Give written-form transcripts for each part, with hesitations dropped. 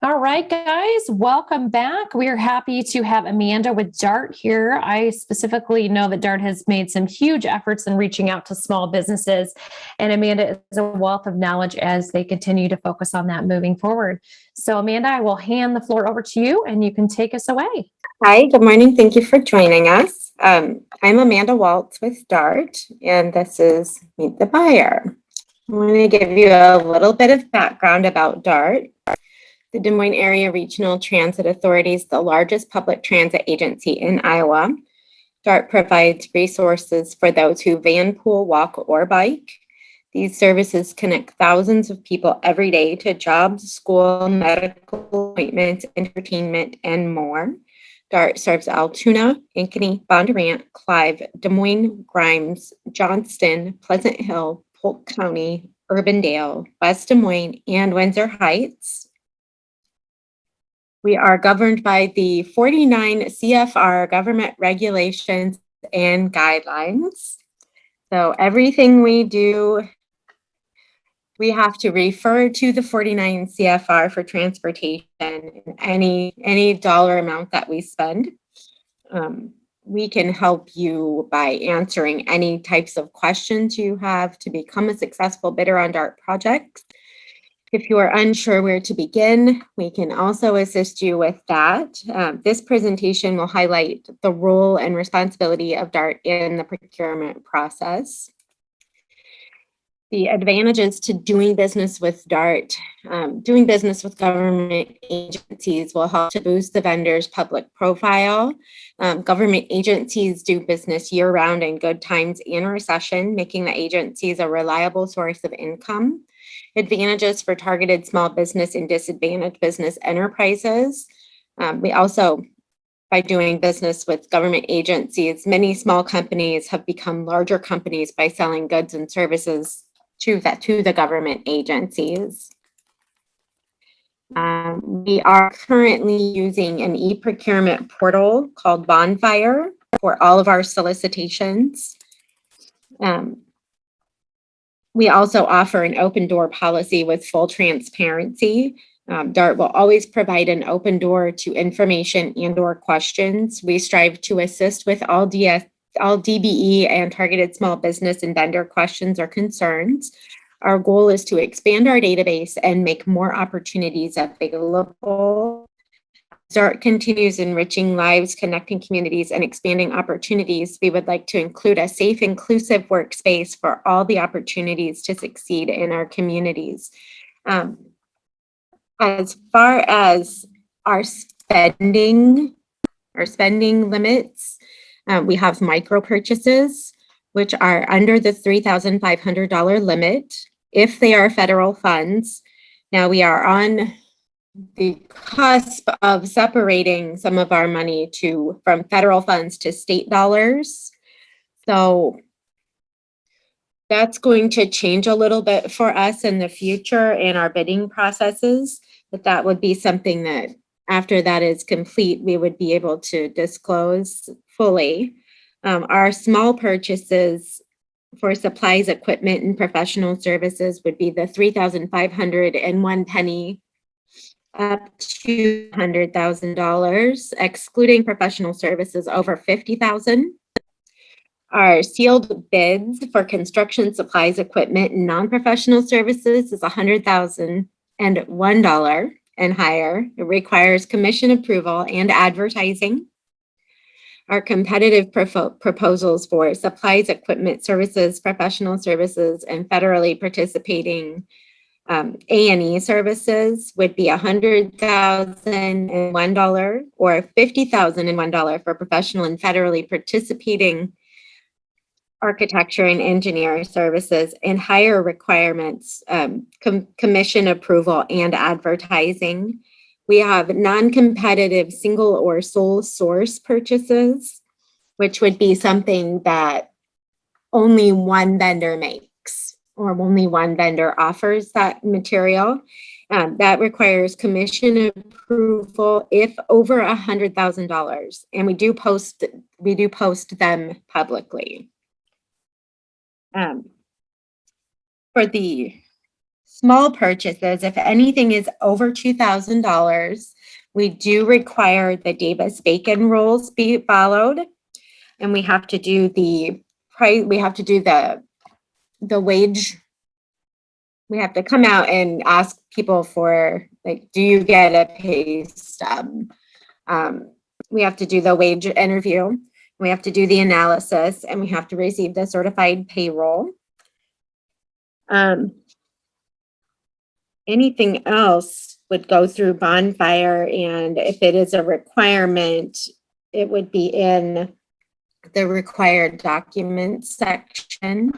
All right, guys, welcome back. We are happy to have Amanda with DART here. I specifically know that DART has made some huge efforts in reaching out to small businesses, and Amanda is a wealth of knowledge as they continue to focus on that moving forward. So, Amanda, I will hand the floor over to you, and you can take us away. Hi, good morning. Thank you for joining us. I'm Amanda Waltz with DART, and this is Meet the Buyer. I'm going to give you a little bit of background about DART. The Des Moines Area Regional Transit Authority is the largest public transit agency in Iowa. DART provides resources for those who van, pool, walk, or bike. These services connect thousands of people every day to jobs, school, medical appointments, entertainment, and more. DART serves Altoona, Ankeny, Bondurant, Clive, Des Moines, Grimes, Johnston, Pleasant Hill, Polk County, Urbandale, West Des Moines, and Windsor Heights. We are governed by the 49 CFR government regulations and guidelines. So everything we do, we have to refer to the 49 CFR for transportation and any dollar amount that we spend. We can help you by answering any types of questions you have to become a successful bidder on DART projects. If you are unsure where to begin, we can also assist you with that. This presentation will highlight the role and responsibility of DART in the procurement process. The advantages to doing business with DART. Doing business with government agencies will help to boost the vendor's public profile. Government agencies do business year-round in good times and recession, making the agencies a reliable source of income. Advantages for targeted small business and disadvantaged business enterprises. We also, by doing business with government agencies, many small companies have become larger companies by selling goods and services to the government agencies. We are currently using an e-procurement portal called Bonfire for all of our solicitations. We also offer an open door policy with full transparency. DART will always provide an open door to information and/or questions. We strive to assist with all DBE and targeted small business and vendor questions or concerns. Our goal is to expand our database and make more opportunities available. DART continues enriching lives, connecting communities, and expanding opportunities. We would like to include a safe, inclusive workspace for all the opportunities to succeed in our communities. As far as our spending limits, we have micro purchases, which are under the $3,500 limit if they are federal funds. Now we are on the cusp of separating some of our money from federal funds to state dollars. So that's going to change a little bit for us in the future in our bidding processes, but that would be something that after that is complete, we would be able to disclose fully. Our small purchases for supplies, equipment, and professional services would be the $3,501 up to $100,000, excluding professional services over $50,000. Our sealed bids for construction supplies, equipment, and non-professional services is $100,001 and higher. It requires commission approval and advertising. Our competitive proposals for supplies, equipment, services, professional services, and federally participating A&E services would be $100,001 or $50,001 for professional and federally participating architecture and engineering services, and higher requirements, commission approval and advertising. We have non-competitive single or sole source purchases, which would be something that only one vendor makes or only one vendor offers that material. That requires commission approval if over $100,000, and we do post them publicly. For the small purchases, if anything is over $2,000, we do require the Davis-Bacon rules be followed. And we have to do the price, we have to do the wage. We have to come out and ask people for, like, do you get a pay stub? We have to do the wage interview. We have to do the analysis, and we have to receive the certified payroll. Anything else would go through Bonfire, and if it is a requirement, it would be in the required documents section.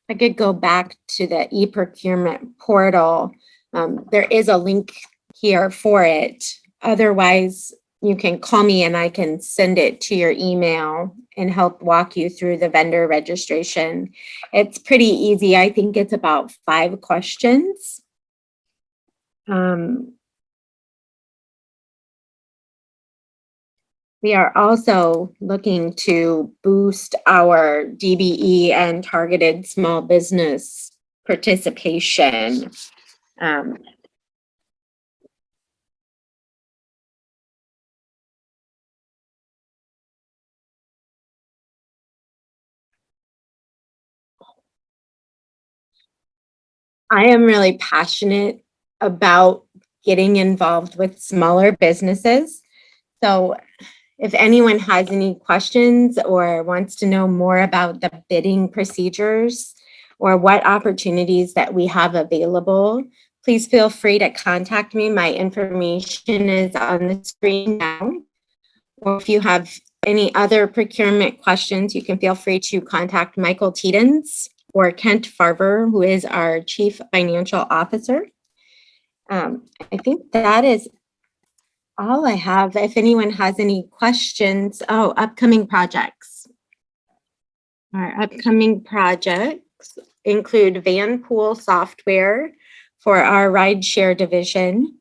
I could go back to the e-procurement portal. There is a link here for it. Otherwise, you can call me and I can send it to your email and help walk you through the vendor registration. It's pretty easy. I think it's about 5 questions. We are also looking to boost our DBE and targeted small business participation. I am really passionate about getting involved with smaller businesses. So if anyone has any questions or wants to know more about the bidding procedures or what opportunities that we have available, please feel free to contact me. My information is on the screen now. Or if you have any other procurement questions, you can feel free to contact Michael Tiedens or Kent Farver, who is our Chief Financial Officer. I think that is all I have. If anyone has any questions, upcoming projects. Our upcoming projects include van pool software for our rideshare division,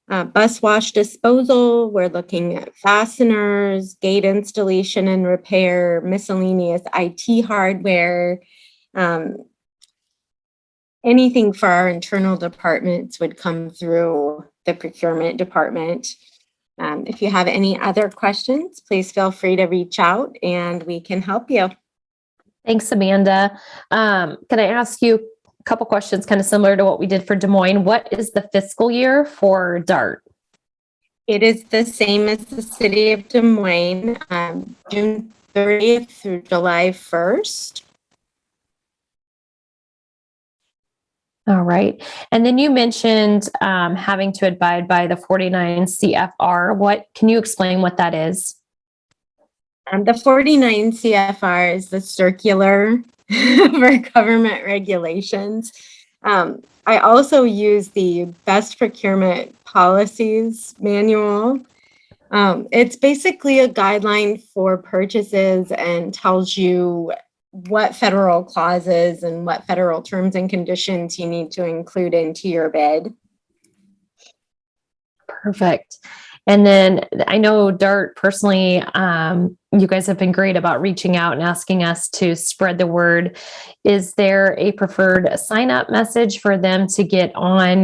bus wash disposal. We're looking at fasteners, gate installation and repair, miscellaneous IT hardware. Anything for our internal departments would come through the procurement department. If you have any other questions, please feel free to reach out and we can help you. Thanks, Amanda. Can I ask you a couple questions kind of similar to what we did for Des Moines? What is the fiscal year for DART? It is the same as the city of Des Moines, June 30th through July 1st. All right. And then you mentioned having to abide by the 49 CFR. What can you explain what that is? The 49 CFR is the circular for government regulations. I also use the best procurement policies manual. It's basically a guideline for purchases and tells you what federal clauses and what federal terms and conditions you need to include into your bid. Perfect. And then I know DART personally, you guys have been great about reaching out and asking us to spread the word. Is there a preferred sign-up message for them to get on?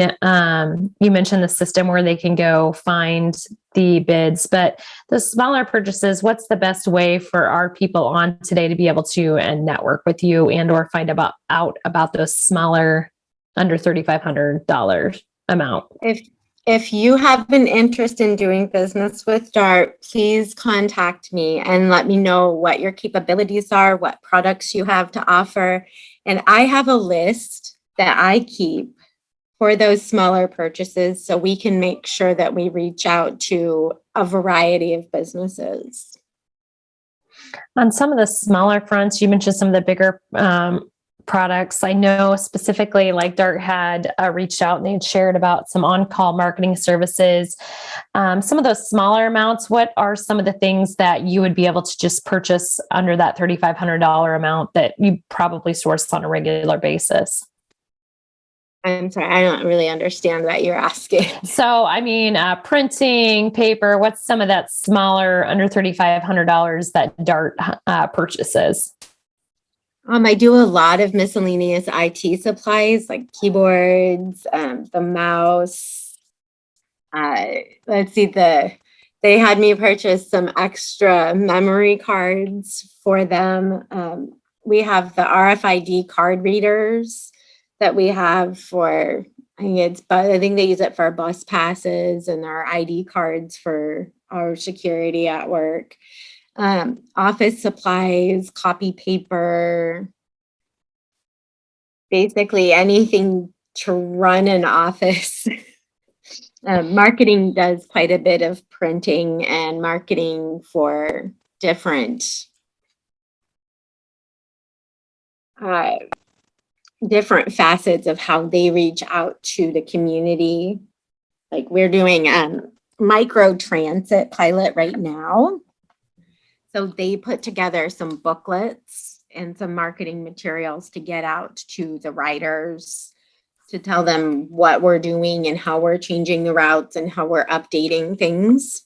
You mentioned the system where they can go find the bids, but the smaller purchases, what's the best way for our people on today to be able to network with you and or find out about those smaller under $3,500 amount? If you have an interest in doing business with DART, please contact me and let me know what your capabilities are, what products you have to offer. And I have a list that I keep for those smaller purchases so we can make sure that we reach out to a variety of businesses. On some of the smaller fronts, you mentioned some of the bigger products. I know specifically like DART had reached out and they'd shared about some on-call marketing services. Some of those smaller amounts, what are some of the things that you would be able to just purchase under that $3,500 amount that you probably source on a regular basis? I'm sorry, I don't really understand what you're asking. So, I mean, printing, paper, what's some of that smaller under $3,500 that DART purchases? I do a lot of miscellaneous IT supplies like keyboards, the mouse. Let's see, they had me purchase some extra memory cards for them. We have the RFID card readers that we have for, I think they use it for bus passes and our ID cards for our security at work. Office supplies, copy paper, basically anything to run an office. Marketing does quite a bit of printing and marketing for different facets of how they reach out to the community. Like we're doing micro transit pilot right now. So they put together some booklets and some marketing materials to get out to the riders to tell them what we're doing and how we're changing the routes and how we're updating things.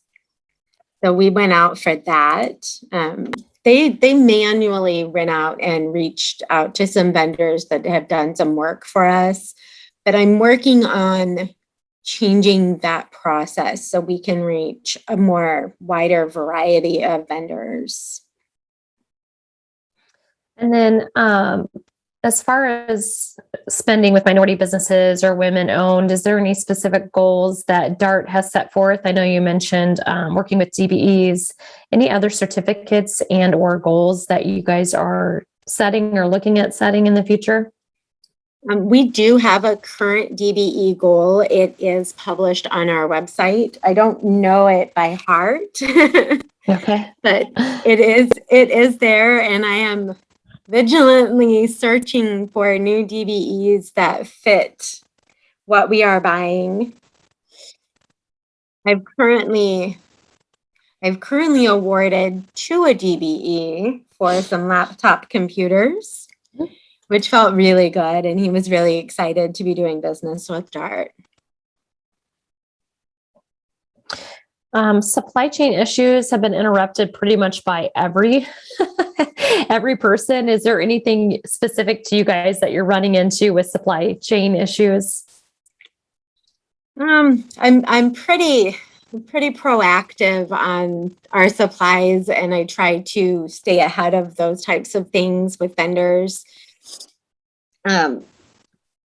So we went out for that. They manually went out and reached out to some vendors that have done some work for us, but I'm working on changing that process so we can reach a more wider variety of vendors. And then as far as spending with minority businesses or women owned, is there any specific goals that DART has set forth? I know you mentioned working with DBEs. Any other certificates and or goals that you guys are setting or looking at setting in the future? We do have a current DBE goal. It is published on our website. I don't know it by heart. Okay. But it is there, and I am vigilantly searching for new DBEs that fit what we are buying. I've currently awarded to a DBE for some laptop computers, which felt really good, and he was really excited to be doing business with DART. Supply chain issues have been interrupted pretty much by every person. Is there anything specific to you guys that you're running into with supply chain issues? I'm pretty proactive on our supplies, and I try to stay ahead of those types of things with vendors.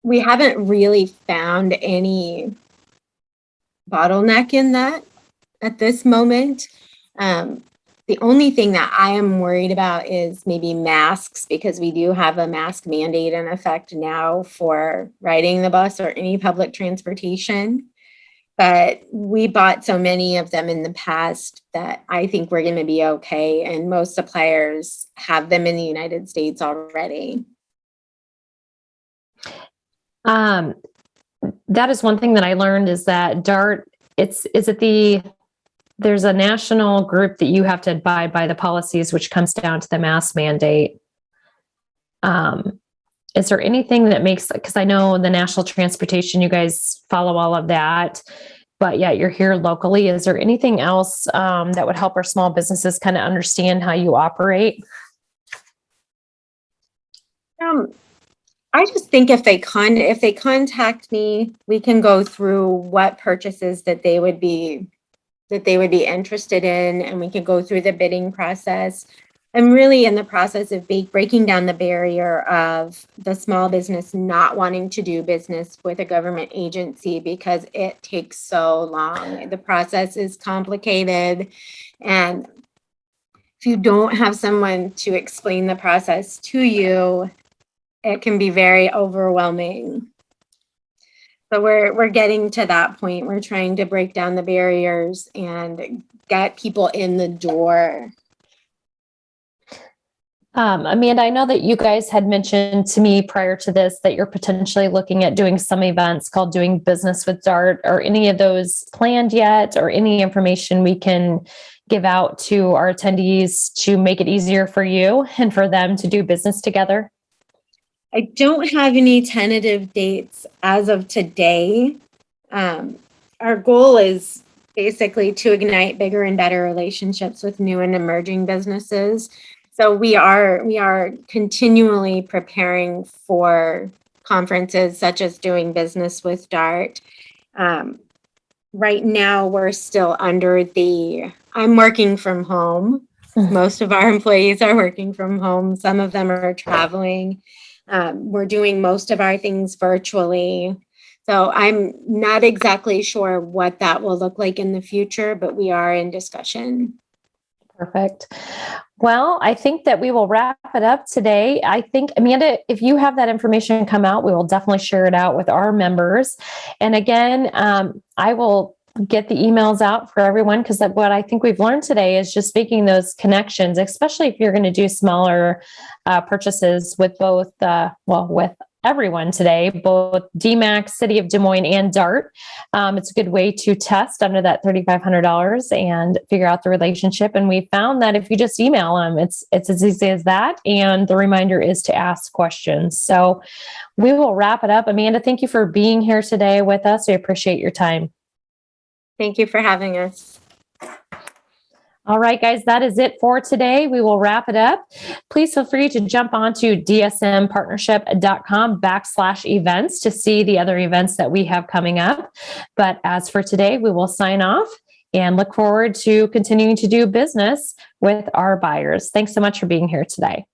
We haven't really found any bottleneck in that at this moment. The only thing that I am worried about is maybe masks, because we do have a mask mandate in effect now for riding the bus or any public transportation. But we bought so many of them in the past that I think we're going to be okay. And most suppliers have them in the United States already. That is one thing that I learned is that DART, there's a national group that you have to abide by the policies, which comes down to the mask mandate. Is there anything that makes, because I know the national transportation, you guys follow all of that, but yet you're here locally. Is there anything else that would help our small businesses kind of understand how you operate? I just think if they contact me, we can go through what purchases that they would be interested in, and we can go through the bidding process. I'm really in the process of breaking down the barrier of the small business not wanting to do business with a government agency because it takes so long. The process is complicated, and if you don't have someone to explain the process to you, it can be very overwhelming. So we're getting to that point. We're trying to break down the barriers and get people in the door. Amanda, I know that you guys had mentioned to me prior to this that you're potentially looking at doing some events called Doing Business with DART. Are any of those planned yet, or any information we can give out to our attendees to make it easier for you and for them to do business together? I don't have any tentative dates as of today. Our goal is basically to ignite bigger and better relationships with new and emerging businesses. So we are continually preparing for conferences such as Doing Business with DART. Right now, we're still under I'm working from home. Most of our employees are working from home. Some of them are traveling. We're doing most of our things virtually. So I'm not exactly sure what that will look like in the future, but we are in discussion. Perfect. Well, I think that we will wrap it up today. I think, Amanda, if you have that information come out, we will definitely share it out with our members. And again, I will get the emails out for everyone, because what I think we've learned today is just making those connections, especially if you're going to do smaller purchases with both, with everyone today, both DMACC, City of Des Moines, and DART. It's a good way to test under that $3,500 and figure out the relationship. And we found that if you just email them, it's as easy as that. And the reminder is to ask questions. So we will wrap it up. Amanda, thank you for being here today with us. We appreciate your time. Thank you for having us. All right, guys, that is it for today. We will wrap it up. Please feel free to jump onto dsmpartnership.com/events to see the other events that we have coming up. But as for today, we will sign off and look forward to continuing to do business with our buyers. Thanks so much for being here today.